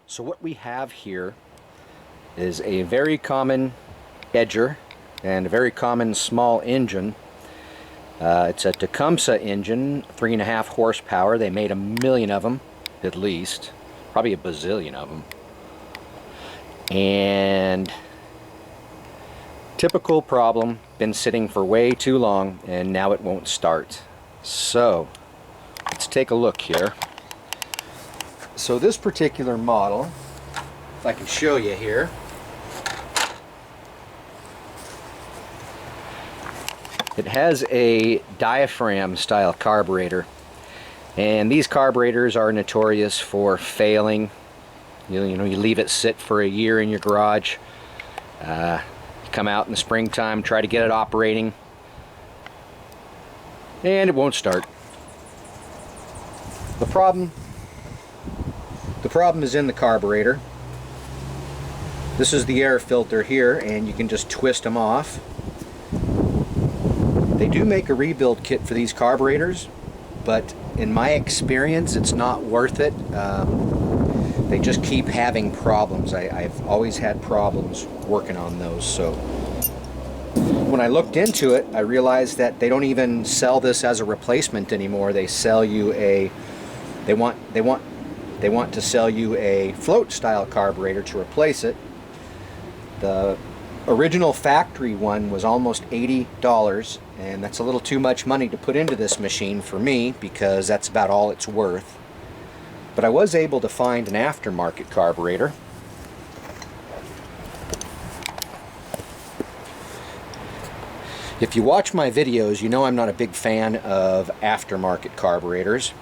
So what we have here is a very common edger and a very common small engine. It's a Tecumseh engine, 3.5 horsepower. They made 1 million of them, at least. Probably a bazillion of them. And typical problem, been sitting for way too long and now it won't start. So let's take a look here. So this particular model, if I can show you here, it has a diaphragm style carburetor, and these carburetors are notorious for failing. You know, you leave it sit for a year in your garage, you come out in the springtime, try to get it operating, and it won't start. The problem is in the carburetor. This is the air filter here, and you can just twist them off. They do make a rebuild kit for these carburetors, but in my experience it's not worth it. They just keep having problems. I've always had problems working on those. So when I looked into it, I realized that they don't even sell this as a replacement anymore. They sell you a they want to sell you a float style carburetor to replace it. The original factory one was almost $80, and that's a little too much money to put into this machine for me, because that's about all it's worth. But I was able to find an aftermarket carburetor. If you watch my videos, you know I'm not a big fan of aftermarket carburetors.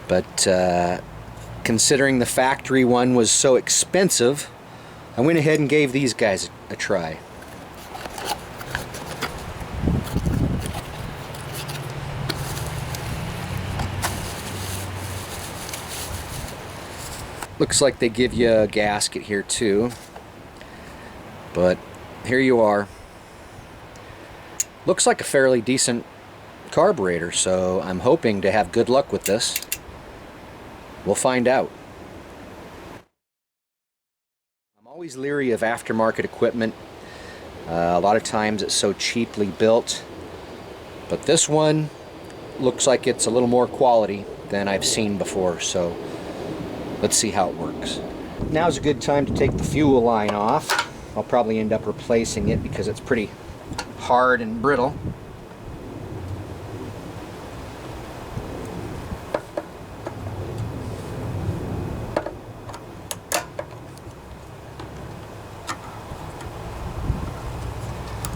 But considering the factory one was so expensive, I went ahead and gave these guys a try. Looks like they give you a gasket here too, but here you are. Looks like a fairly decent carburetor, so I'm hoping to have good luck with this. We'll find out. I'm always leery of aftermarket equipment. A lot of times it's so cheaply built, but this one looks like it's a little more quality than I've seen before, so let's see how it works. Now's a good time to take the fuel line off. I'll probably end up replacing it because it's pretty hard and brittle.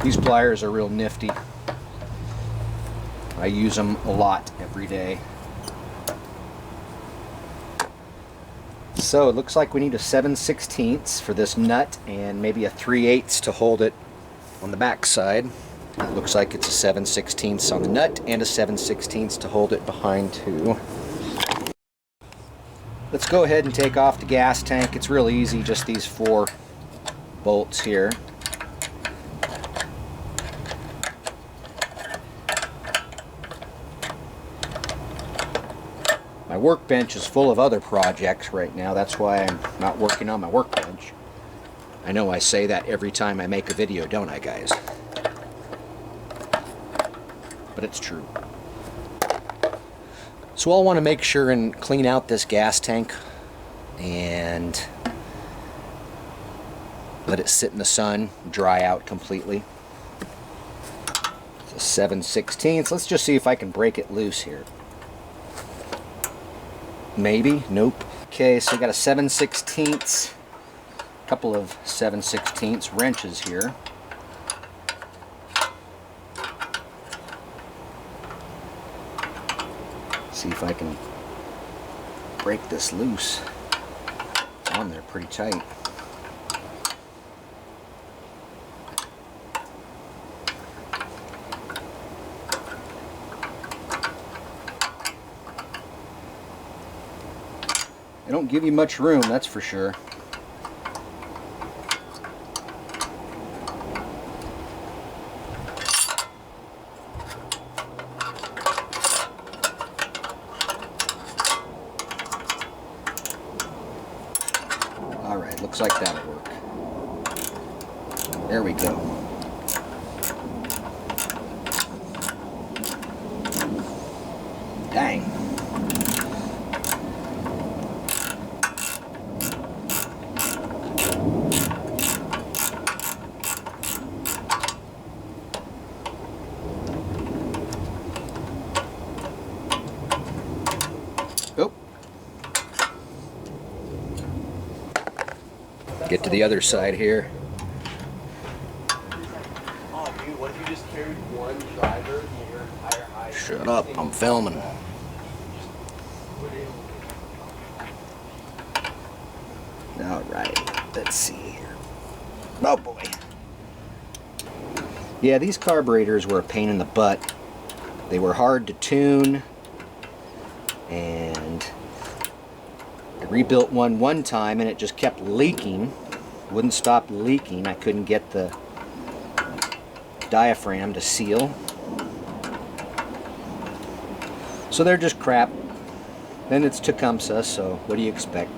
These pliers are real nifty. I use them a lot every day. So it looks like we need a 7/16 for this nut and maybe a 3/8 to hold it on the back side. It looks like it's a 7/16 on the nut and a 7/16 to hold it behind too. Let's go ahead and take off the gas tank. It's real easy, just these 4 bolts here. My workbench is full of other projects right now. That's why I'm not working on my workbench. I know I say that every time I make a video, don't I, guys? But it's true. So I'll want to make sure and clean out this gas tank and let it sit in the sun, dry out completely. It's a 7/16. Let's just see if I can break it loose here. Maybe. Nope. Okay, so I got a 7/16, couple of 7/16 wrenches here. See if I can break this loose. It's on there pretty tight. They don't give you much room, that's for sure. Looks like that'll work. There we go. Dang. Oh. Get to the other side here. Oh, dude, what if you just carried one driver in your entire high? Shut up, I'm filming. All right, let's see here. Oh boy. Yeah, these carburetors were a pain in the butt. They were hard to tune, and I rebuilt one time and it just kept leaking. Wouldn't stop leaking. I couldn't get the diaphragm to seal. So they're just crap. Then it's Tecumseh, so what do you expect?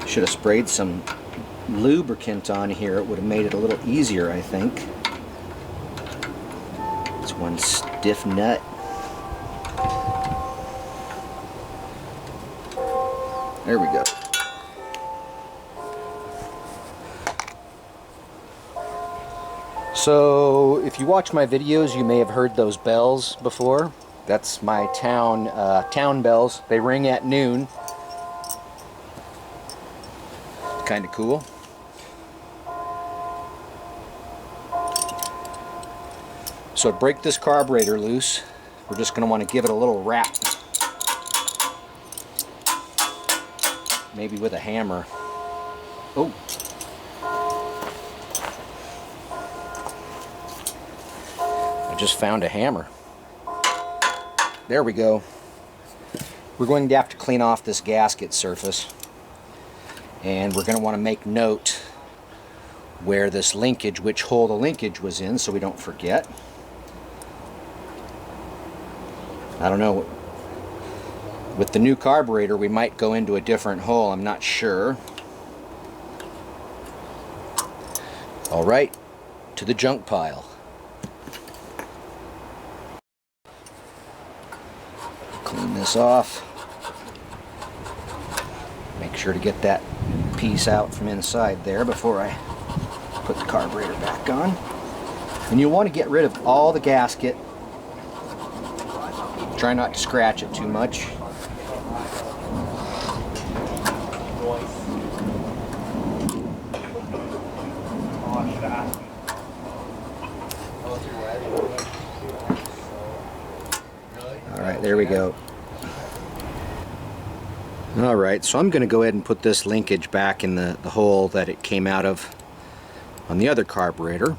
Should have sprayed some lubricant on here. It would have made it a little easier, I think. It's one stiff nut. There we go. So, if you watch my videos, you may have heard those bells before. That's my town bells. They ring at noon. Kind of cool. So to break this carburetor loose, we're just going to want to give it a little rap. Maybe with a hammer. Oh. I just found a hammer. There we go. We're going to have to clean off this gasket surface. And we're going to want to make note where this linkage, which hole the linkage was in, so we don't forget. I don't know. With the new carburetor, we might go into a different hole. I'm not sure. All right, to the junk pile. Clean this off. Make sure to get that piece out from inside there before I put the carburetor back on. And you'll want to get rid of all the gasket. Try not to scratch it too much. Alright, there we go. Alright, so I'm going to go ahead and put this linkage back in the hole that it came out of on the other carburetor.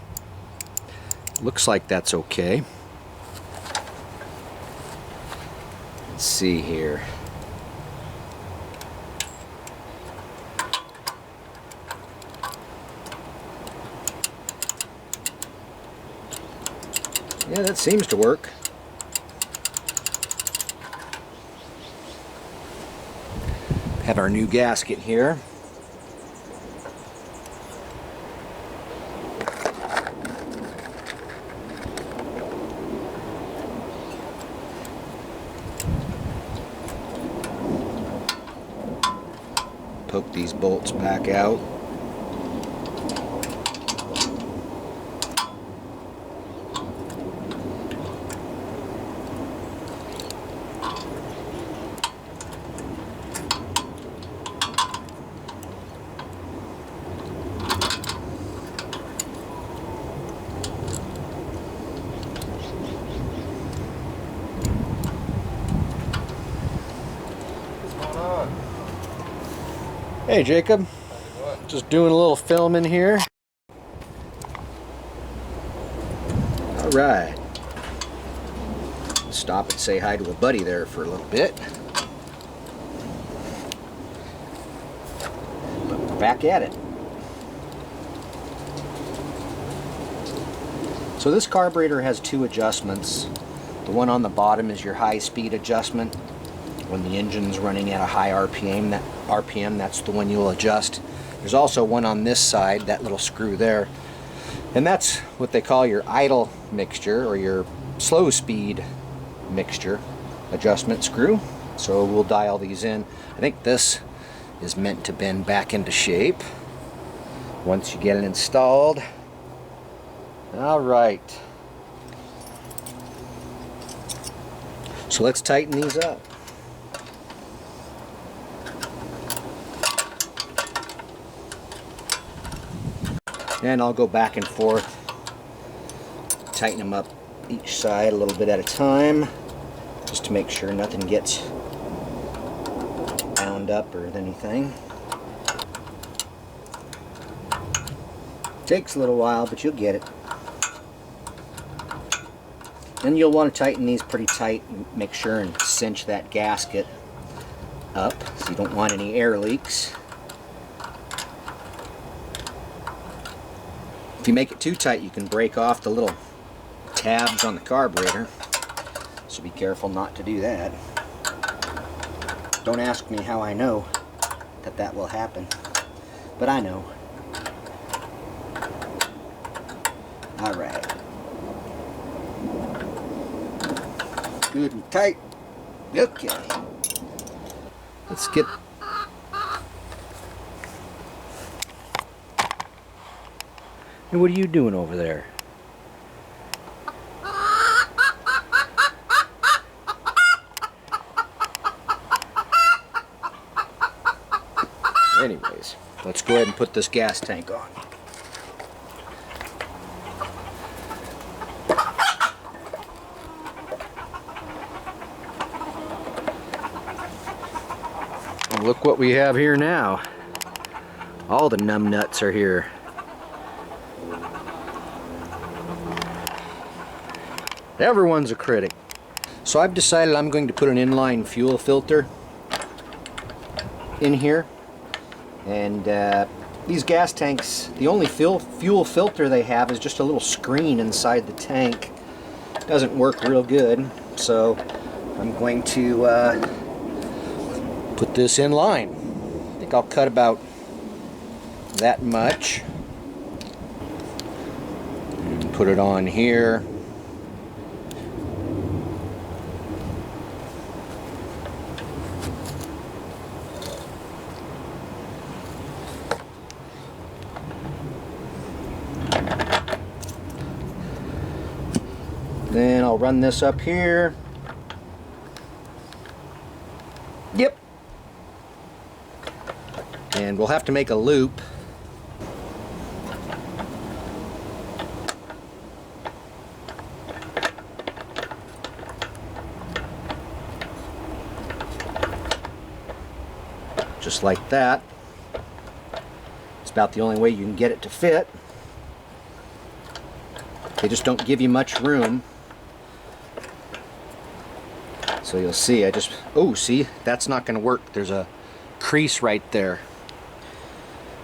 Looks like that's okay. Let's see here. Yeah, that seems to work. Have our new gasket here. Poke these bolts back out. Hey Jacob, just doing a little filming here. Alright. Stop and say hi to a buddy there for a little bit. But we're back at it. So this carburetor has two adjustments. The one on the bottom is your high speed adjustment. When the engine's running at a high RPM, that's the one you'll adjust. There's also one on this side, that little screw there. And that's what they call your idle mixture, or your slow speed mixture adjustment screw. So we'll dial these in. I think this is meant to bend back into shape once you get it installed. All right. So let's tighten these up. And I'll go back and forth, tighten them up each side a little bit at a time, just to make sure nothing gets bound up or anything. Takes a little while, but you'll get it. And you'll want to tighten these pretty tight and make sure and cinch that gasket up so you don't want any air leaks. If you make it too tight, you can break off the little tabs on the carburetor, so be careful not to do that. Don't ask me how I know that that will happen, but I know. All right. Good and tight. Okay. Let's get... Hey, what are you doing over there? Anyways, let's go ahead and put this gas tank on. And look what we have here now. All the numb nuts are here. Everyone's a critic. So I've decided I'm going to put an inline fuel filter in here. And these gas tanks, the only fuel filter they have is just a little screen inside the tank. Doesn't work real good. So I'm going to put this in line. I think I'll cut about that much. And put it on here. Then I'll run this up here. Yep. And we'll have to make a loop. Just like that. It's about the only way you can get it to fit. They just don't give you much room. So you'll see, oh, see, that's not going to work. There's a crease right there.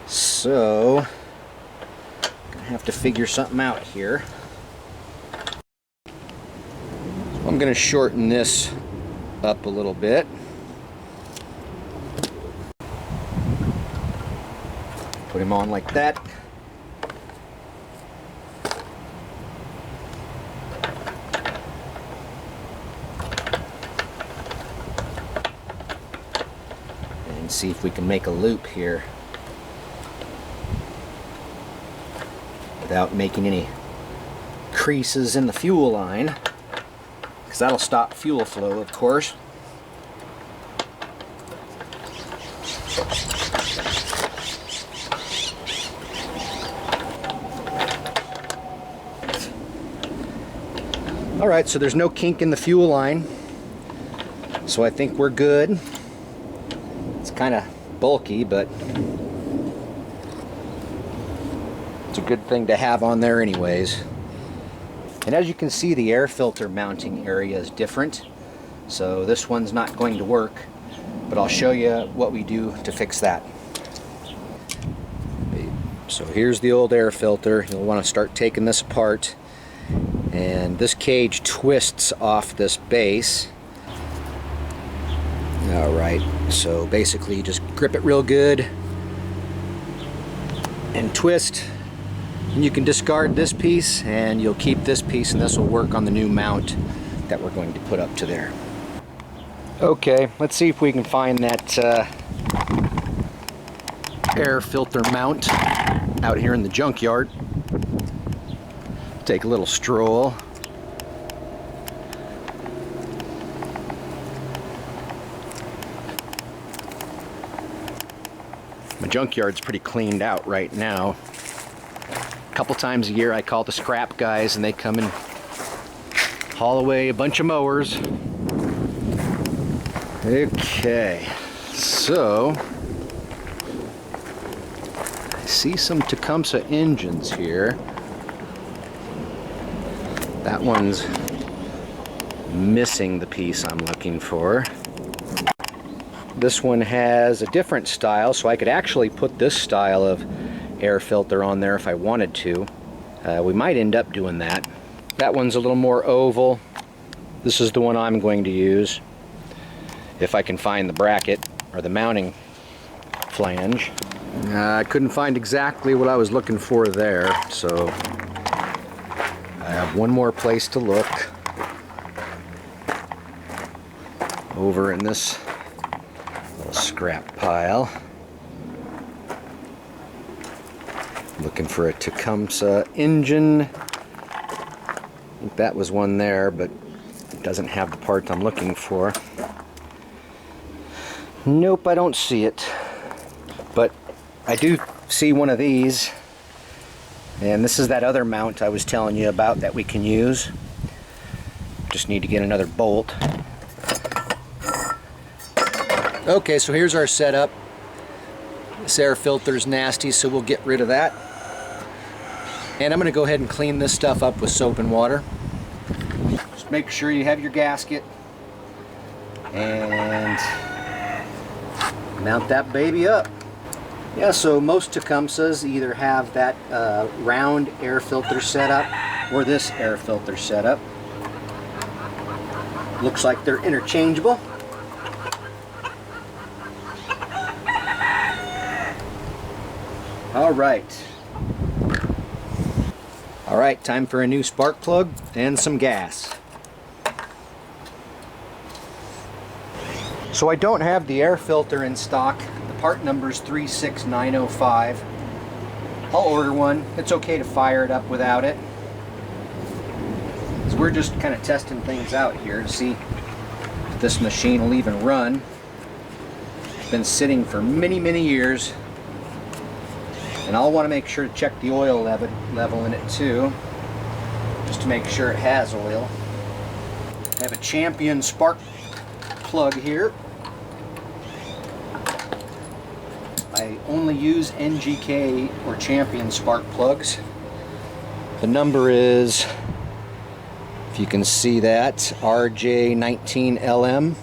So, I'm going to have to figure something out here. So I'm going to shorten this up a little bit. Put him on like that. See if we can make a loop here without making any creases in the fuel line, because that'll stop fuel flow, of course. Alright, so there's no kink in the fuel line, so I think we're good. Kind of bulky, but it's a good thing to have on there anyways. And as you can see, the air filter mounting area is different, so this one's not going to work, but I'll show you what we do to fix that. So here's the old air filter. You'll want to start taking this apart, And this cage twists off this base. Alright, so basically you just grip it real good and twist, and you can discard this piece and you'll keep this piece, and this will work on the new mount that we're going to put up to there. Okay, let's see if we can find that air filter mount out here in the junkyard. Take a little stroll. My junkyard's pretty cleaned out right now. A couple times a year I call the scrap guys and they come and haul away a bunch of mowers. Okay, so I see some Tecumseh engines here. That one's missing the piece I'm looking for. This one has a different style, so I could actually put this style of air filter on there if I wanted to. We might end up doing that. That one's a little more oval. This is the one I'm going to use if I can find the bracket or the mounting flange. I couldn't find exactly what I was looking for there, so I have one more place to look. Over in this little scrap pile. Looking for a Tecumseh engine. I think that was one there, but it doesn't have the part I'm looking for. Nope, I don't see it. But I do see one of these. And this is that other mount I was telling you about that we can use. Just need to get another bolt. Okay, so here's our setup. This air filter's nasty, so we'll get rid of that. And I'm going to go ahead and clean this stuff up with soap and water. Just make sure you have your gasket. And mount that baby up. Yeah, so most Tecumsehs either have that round air filter setup or this air filter setup. Looks like they're interchangeable. Alright, time for a new spark plug and some gas. So I don't have the air filter in stock. The part number is 36905. I'll order one. It's okay to fire it up without it. So we're just kind of testing things out here to see if this machine will even run. It's been sitting for many, many years. And I'll want to make sure to check the oil level in it too, just to make sure it has oil. I have a Champion spark plug here. I only use NGK or Champion spark plugs. The number is, if you can see that, RJ19LM.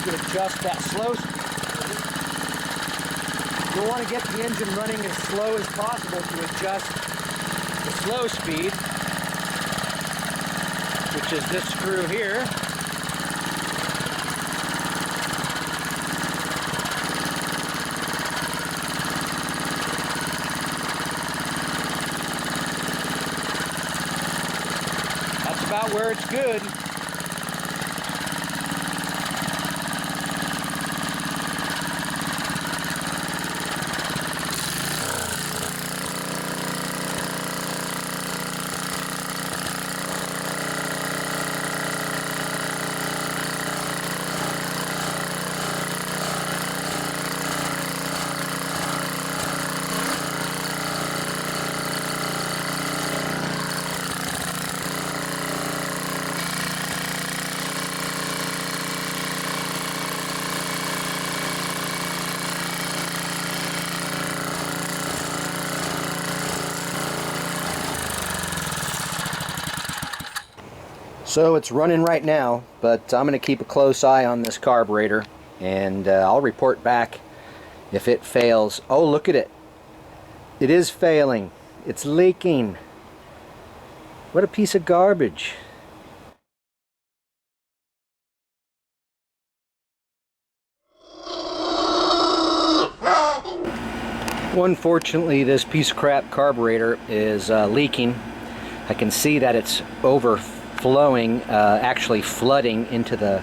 Adjust that slow speed. You'll want to get the engine running as slow as possible to adjust the slow speed, which is this screw here. That's about where it's good. So it's running right now, but I'm going to keep a close eye on this carburetor, and I'll report back if it fails. Oh, look at it. It is failing. It's leaking. What a piece of garbage. Well, unfortunately, this piece of crap carburetor is leaking. I can see that it's overflowing, actually flooding into the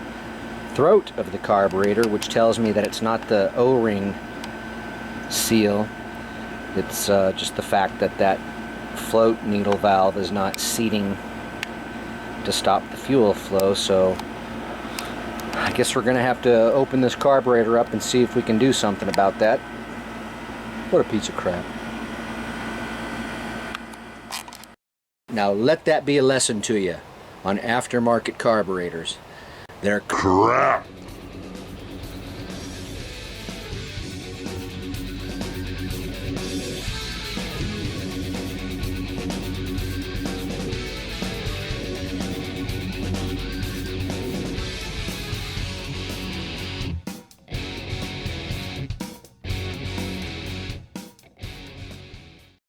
throat of the carburetor, which tells me that it's not the O-ring seal. It's just the fact that that float needle valve is not seating to stop the fuel flow. So I guess we're going to have to open this carburetor up and see if we can do something about that. What a piece of crap. Now let that be a lesson to you on aftermarket carburetors. They're crap.